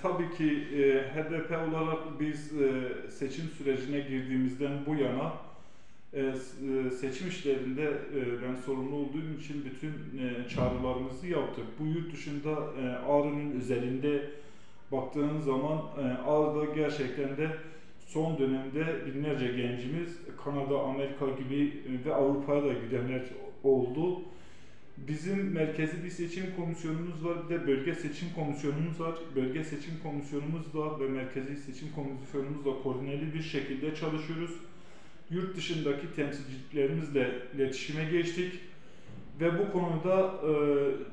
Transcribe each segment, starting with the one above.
Tabii ki HDP olarak biz seçim sürecine girdiğimizden bu yana seçim işlerinde ben sorumlu olduğum için bütün çağrılarımızı yaptık. Bu yurt dışında Ağrı'nın özelinde baktığın zaman Ağrı'da gerçekten de son dönemde binlerce gencimiz Kanada, Amerika gibi ve Avrupa'ya da gidenler oldu. Bizim merkezi bir seçim komisyonumuz var, bir de bölge seçim komisyonumuz var. Bölge seçim komisyonumuzla ve merkezi seçim komisyonumuzla koordineli bir şekilde çalışıyoruz. Yurt dışındaki temsilcilerimizle iletişime geçtik ve bu konuda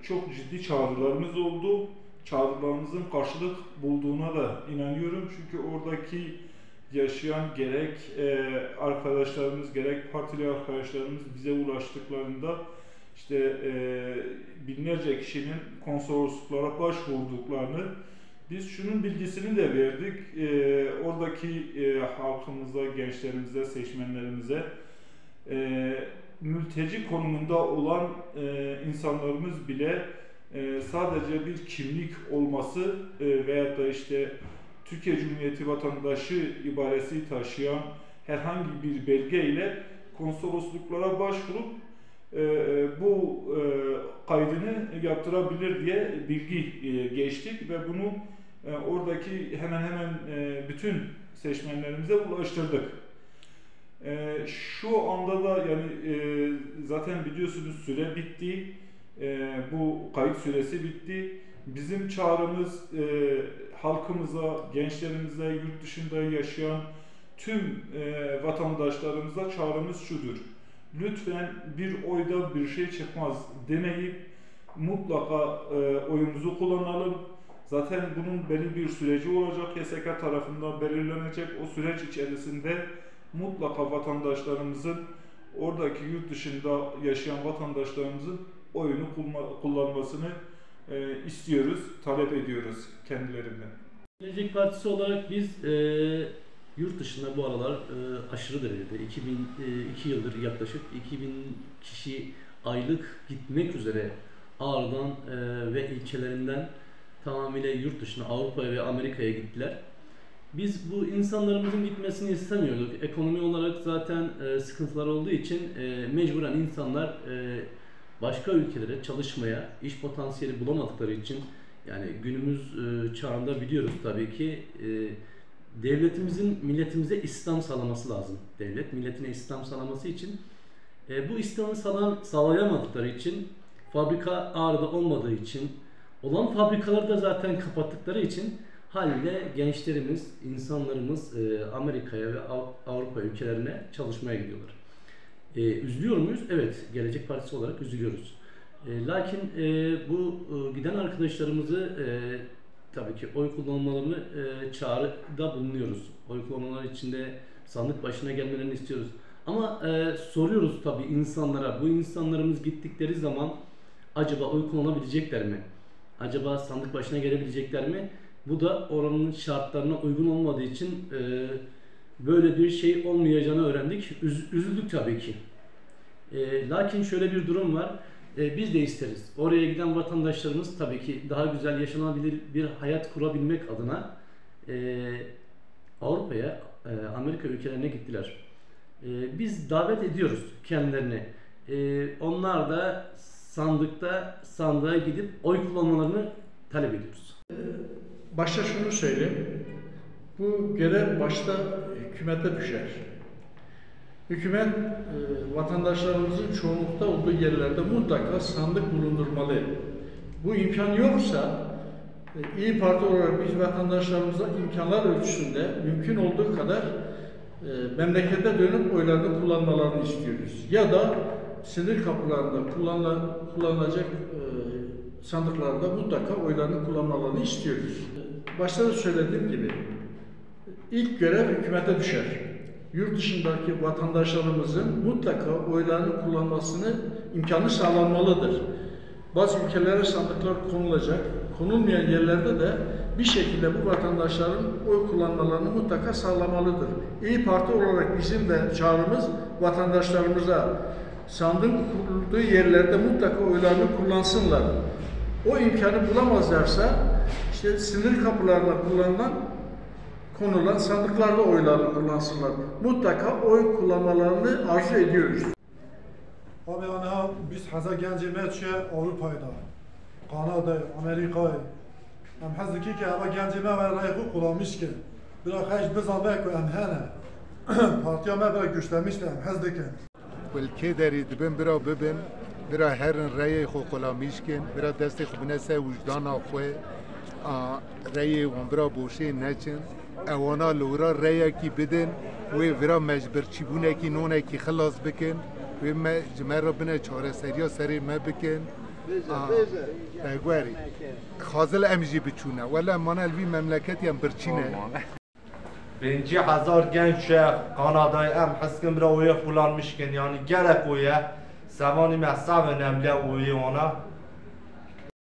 çok ciddi çağrılarımız oldu. Çağrılarımızın karşılık bulduğuna da inanıyorum çünkü oradaki yaşayan gerek arkadaşlarımız gerek partili arkadaşlarımız bize ulaştıklarında işte binlerce kişinin konsolosluklara başvurduklarını biz şunun bilgisini de verdik. Oradaki halkımıza, gençlerimize, seçmenlerimize mülteci konumunda olan insanlarımız bile sadece bir kimlik olması veyahut da işte Türkiye Cumhuriyeti vatandaşı ibaresi taşıyan herhangi bir belge ile konsolosluklara başvurup bu kaydını yaptırabilir diye bilgi geçtik ve bunu oradaki hemen hemen bütün seçmenlerimize ulaştırdık. Şu anda da yani zaten biliyorsunuz süre bitti. Bu kayıt süresi bitti. Bizim çağrımız halkımıza, gençlerimize, yurt dışında yaşayan tüm vatandaşlarımıza çağrımız şudur. Lütfen bir oyda bir şey çıkmaz demeyip mutlaka oyumuzu kullanalım. Zaten bunun belli bir süreci olacak. YSK tarafından belirlenecek. O süreç içerisinde mutlaka vatandaşlarımızın, oradaki yurt dışında yaşayan vatandaşlarımızın oyunu kullanmasını istiyoruz, talep ediyoruz kendilerinden. Gelecek Partisi olarak biz yurt dışında bu aralar aşırı derecede 2002 yıldır yaklaşık 2000 kişi aylık gitmek üzere Ağrı'dan ve ilçelerinden tamamıyla yurt dışına Avrupa'ya ve Amerika'ya gittiler. Biz bu insanlarımızın gitmesini istemiyorduk. Ekonomi olarak zaten sıkıntılar olduğu için mecburen insanlar başka ülkelere çalışmaya, iş potansiyeli bulamadıkları için yani günümüz çağında biliyoruz tabii ki devletimizin milletimize istihdam sağlaması lazım. Devlet milletine istihdam sağlaması için bu istihdamı sağlayamadıkları için fabrika Ağrı'da olmadığı için olan fabrikaları da zaten kapattıkları için haliyle gençlerimiz, insanlarımız Amerika'ya ve Avrupa ülkelerine çalışmaya gidiyorlar. Üzülüyor muyuz? Evet, Gelecek Partisi olarak üzülüyoruz. Lakin bu giden arkadaşlarımızı tabii ki oy kullanmalarını çağrıda bulunuyoruz. Oy kullanmaları içinde sandık başına gelmelerini istiyoruz. Ama soruyoruz tabii insanlara, bu insanlarımız gittikleri zaman acaba oy kullanabilecekler mi? Acaba sandık başına gelebilecekler mi? Bu da oranın şartlarına uygun olmadığı için böyle bir şey olmayacağını öğrendik. Üzüldük tabii ki. Lakin şöyle bir durum var. Biz de isteriz. Oraya giden vatandaşlarımız tabii ki daha güzel yaşanabilir bir hayat kurabilmek adına Avrupa'ya, Amerika ülkelerine gittiler. Biz davet ediyoruz kendilerini. Onlar da sandığa gidip oy kullanmalarını talep ediyoruz. Başta şunu söyleyeyim. Bu görev başta hükümete düşer. Hükümet vatandaşlarımızın çoğunlukta olduğu yerlerde mutlaka sandık bulundurmalı. Bu imkan yoksa İYİ Parti olarak biz vatandaşlarımıza imkanlar ölçüsünde mümkün olduğu kadar memlekete dönüp oylarını kullanmalarını istiyoruz. Ya da sınır kapılarında kullanılacak sandıklarda mutlaka oylarını kullanmalarını istiyoruz. Başta da söylediğim gibi ilk görev hükümete düşer. Yurt dışındaki vatandaşlarımızın mutlaka oylarını kullanmasını imkanı sağlanmalıdır. Bazı ülkelere sandıklar konulacak, konulmayan yerlerde de bir şekilde bu vatandaşların oy kullanmalarını mutlaka sağlamalıdır. İYİ Parti olarak bizim de çağrımız vatandaşlarımıza sandık kurulduğu yerlerde mutlaka oylarını kullansınlar. O imkanı bulamazlarsa işte sınır kapılarında kullanılan konulan sandıklarda oylarını kullansınlar. Mutlaka oy kullanmalarını arzu ediyoruz. Abi ana biz haza genci metçe Avrupa'da, Kanada, Amerika'yı. Hem hazdaki ki hava genci me ve rayı kullanmış ki. Biraz hiç bizan belki hem hene. Partiya me biraz güçlenmişti hem hazdaki. Welke deri dibin bira bibin, bira herin rayı kullanmış ki, bira desti xubine se vicdana xwe, rayı wan bira boşe neçin. Ewana lura raya ki bidin ve vira mecbur çibune ki none ki xalas bikin ve me cmera bine çare seriya seri me bikin dagwari xazil emji biçune wala manal vi memleketiyan birçine Birinci hazar genç Kanada'yı hem haskim bira oya kullanmışken yani gerek oya Sevani mehsa önemli oyu ona